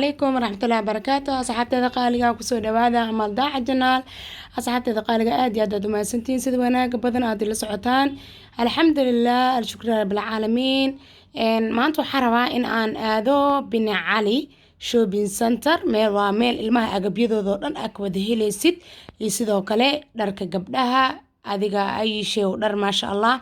عليكم ورحمة الله وبركاته. أصحابتي قالقة كسو دوادا عمل داع جنال. أصحابتي قالقة آد يادو ما سنتين سيد وناق بدن آد اللي سعوتان. الحمد لله الشكر رب العالمين. إن ما أنتو حروا إن آن آدو بن علي shopping center meel ilmaha agabyadooda dhan aa wada helaysid iyo sidoo kale dharka gabdhaha adiga ay shay dhar maasha Allah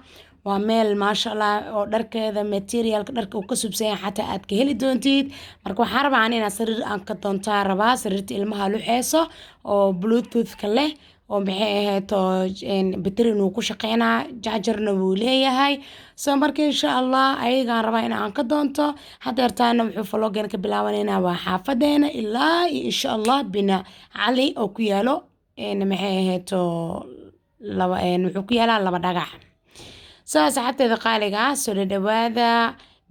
waa meel maasha Allah oo dharkeeda materialka dharka uu ka subsan yahay xataa aad ka heli doontid marka waxaan rabaa inaad sariir aan ka doontaa rabaa sariirta ilmaha luxeeso oo bluetooth ka leh oo maxay ahayd battery uu ku shaqeynaa jaajarna wuu leeyahay soo marka insha Allah ayagaan rabaa in aan ka doonto hadeertaana wuxuu vloggan ka bilaabanayna waa xaafadeena ilaa insha Allah bina cali oo ku yaalo maxay ahayd wuxuu ku yaalaa laba dhagax soo asxaabteeda qaaliga soo dhawaada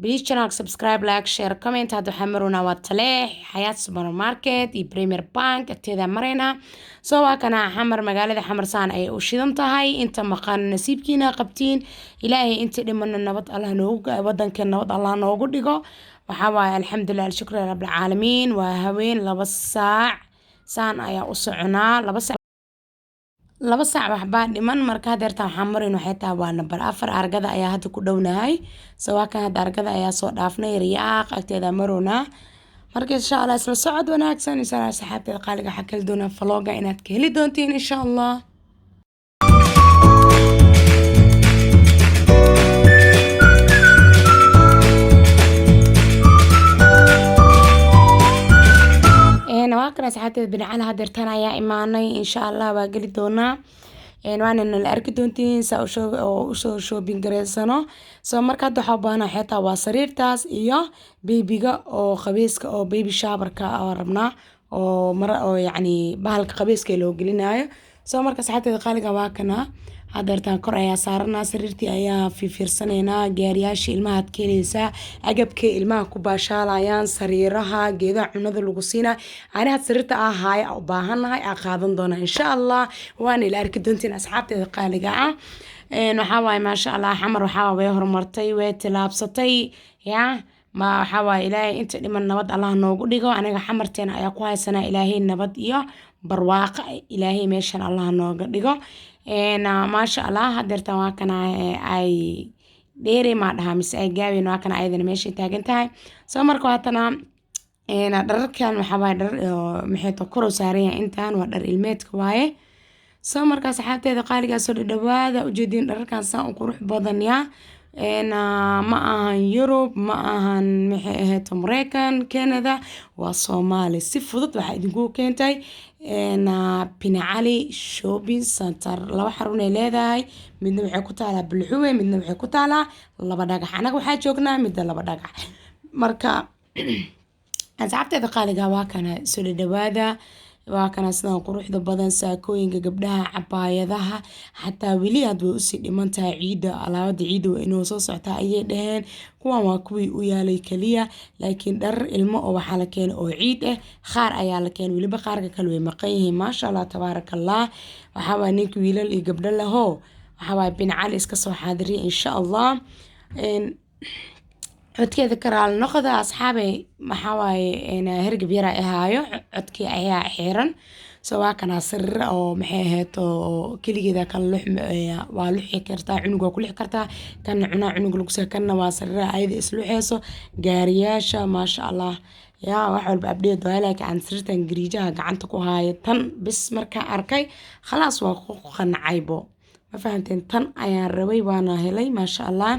please channel subscribe like share comment hadu xamaruna waa taleex xayaat supermarket iyo premier bank agteeda marayna soo waa kana xamar magaalada xamarsaan ay u shidan tahay inta maqan nasiibkiina qabtiin ilaahay inta dhiman nabad Allah noogu wadanka nabad Allah noogu dhigo waxa waay alxamdulillah shukr rabbil caalamiin waa haween 2 saac saan ayaa u soconaa 2 saac waxba dhiman marka hadeerta waxaan marin waxay tahay waa number 4 argada ayaa hadda ku dhownahay soo waa kan hadda argada ayaa soo dhaafnay riyaaq agteeda marona marka insha Allah isla socod wanaagsan insha Allah saxaabteeda qaaliga xakal doona vlogga inaad ka heli doontiin insha Allah واكنا ساعات بنعلى هادرتان ayaa imaanay insha Allah waa gali doonaa waana la arki doontiin saa u soo shopping gareysano soo marka hadda waxa baahan xitaa waa sariirtaas iyo babyga oo qabeeska oo baby showerka oo rabnaa oo mar oo yani bahalka qabeeska loo gelinayo soo marka saxaabteeda qaaliga waa kana hadeertaan kor ayaa saarnaa sariirtii ayaa fiirsanayna gaariyaasha ilmaha keenaysa agabka ilmaha ku baashaalayaan sariiraha geedaha cunada lagu siina aniga sariirta ahaay u baahanahay aan qaadan doona insha Allah waan ila arki doontiin asxaabteeda qaaliga waxa waay maasha Allah xamar waxa way horumartay way tilaabsatay ma waxa waay ilaahay inta dhiman nabad Allah noogu dhigo aniga xamarteena ayaa ku haysanaa ilaahay nabad iyo barwaaqo ilaahay meeshan Allah nooga dhigo maasha Allah hadeertan waa kana ay dheeri ma dhaha mise ay gaabeen waa kana ayadana meesha taagan tahay soo marka waatana dharkan waxa waay dhar maxay to kor saaraya intaan waa dhar ilmeedka waaye soo marka saxaabteeda qaaliga soo dhawaada u jeedin dharkan saan u qurux badan ma ahan Europe ma ahan maxay ahayd Mareykan Canada waa Soomaali si fudud waxa idinku keentay bin Ali shopping center laba xarun ay leedahay midna waxay ku taalaa Bulxuwe midna waxay ku taalaa laba dhagax anaga waxa joognaa midda laba dhagax marka asxaabteeda qaaliga waa kana soo dhawaada waa kana sidaan quruxda badan saakooyinka gabdhaha cabaayadaha xataa wili aad way u sii dhimantahay ciida alaabada ciida waa inoo soo soctaa ayay dhaheen kuwan waa kuwii u yaalay kaliya laakiin dhar ilmo oo waxa la keenay oo ciid qaar ayaa la keenay waliba qaarka kale way maqan yihiin maasha Allah tabaarakallah waxa waa ninka wiilal iyo gabdho laho waxa waa bin cali iska soo xaadiriye insha Allah codkeeda karaal noqda asxaabay waxa waaye hergab yara ahaayo codkii ayaa xiran soo waa kana sariir oo maxay ahayd oo kaligeeda kala waa luxi kartaa cunug waa ku lix kartaa kan cunaa cunug lagu sakanna waa sariir ayada isluxeeso gaariyaasha maasha Allah wax walba update waa laakiin aan sariirtan gariijaha gacanta ku haayo tan bis marka arkay khalaas waa ku qancaybo ma fahanteen tan ayaan rabay waana helay maasha Allah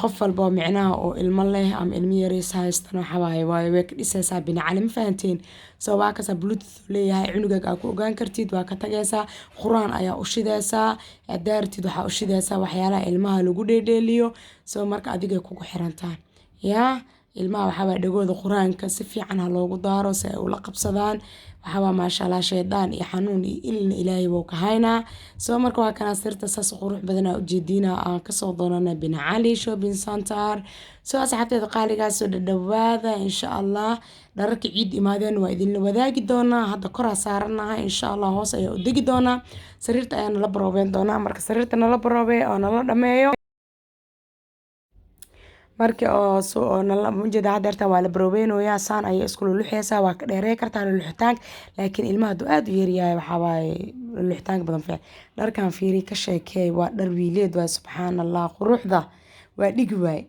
qof walba micnaha oo ilmo leh ama ilmo yariis haystan waxa waaye way ka dhisaysaa bin cali ma fahanteen soo waa kaasa bluetooth leeyahay cunugaaga aad ku ogaan kartid waa ka tagaysaa quraan ayaa u shidaysaa daartid waxa u shidaysaa waxyaalaha ilmaha lagu dheedheeliyo soo marka adiga kugu xirantaan ilmaha waxa waa dhagooda quraanka si fiican ha loogu daaro si ay ula qabsadaan waxa waa maasha Allah sheedaan iyo xanuun iyo ilna ilaahay wuu ka haynaa soo marka waa kana sirta saas qurux badan u jeedina aan ka soo doonana bin Ali shopping center soo asxaabteeda qaaliga soo dhawaada insha Allah dharka ciid imaadeen waa idin la wadaagi doonaa hadda kor saaranahay insha Allah hoos ayaa u digi doonaa sariirta ayaan la barooben doonaa marka sariirta nala baroobe oo nala dhameeyo markii oo soo nala mujada hadeerta waa la baroweynayaa saan ayay isku luluxeysaa waa ka dheerey kartaa luluxitaanka laakiin ilmaha hadduu aad u yaryahay waxaa waaye luluxitaanka badan fiican dharkan fiiri ka sheekeey waa dhar wiileed waa subxaan allah quruxda waa dhigi waay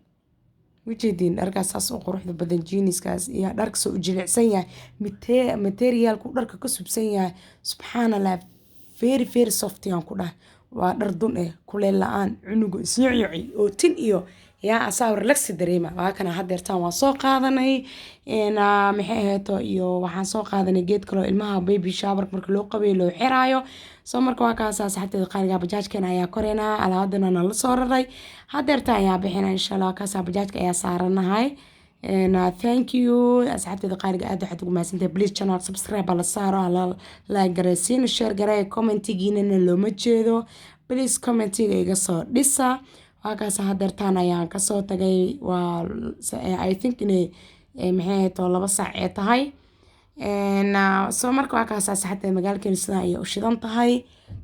ujeediin dharkaas saas u quruxda badan jeaniskaas iyo dharka soo u jilicsan yahay materialku dharka ka subsan yahay subxaan allah very soft yaan ku dhahay waa dhar dun kuleel la-aan cunuga isyoci oo tin iyo yaa asaa relaxi dareema waa kana hadeertaan waa soo qaadanay maxay ahayto iyo waxaan soo qaadanay geed kaloo ilmaha baby shower marka loo qabeeyo loo xiraayo soo marka waa kaasa saxaabteeda qaaliga bajaajkeena ayaa koreynaa alaabadana nala soo raray hadeertaan ayaa bixina insha allah kaasa bajaajka ayaa saaranahay thank you asxaabteeda qaaliga aad waxaad ugu mahadsantahay please channel subscribe la saaro la like garaysiin share garay commentigiinana looma jeedo please commentiga iga soo dhisa waakaas hadeertaan ayaan kasoo tagay waa I think inay maxay to 2 saac ee tahay soo marka waakaas asxaabteeda magaalkeena sidan ayay u shidan tahay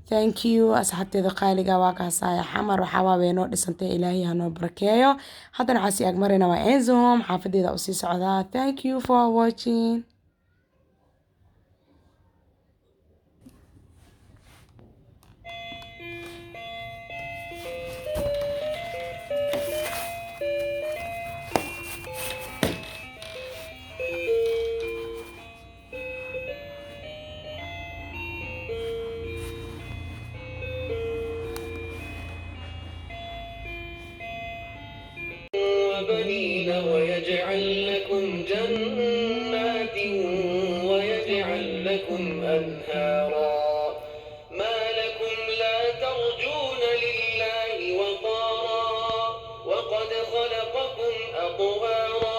thank you asxaabteeda qaaliga waakaas xamar waxaa waabay noo dhisantay ilaahay ha noo barakeeyo haddana caasi agmarina waa Enzom xaafadeeda u sii socdaa thank you for watching ويجعل لكم جنات ويجعل لكم أنهارا ما لكم لا ترجون لله وقارا وقد خلقكم أطوارا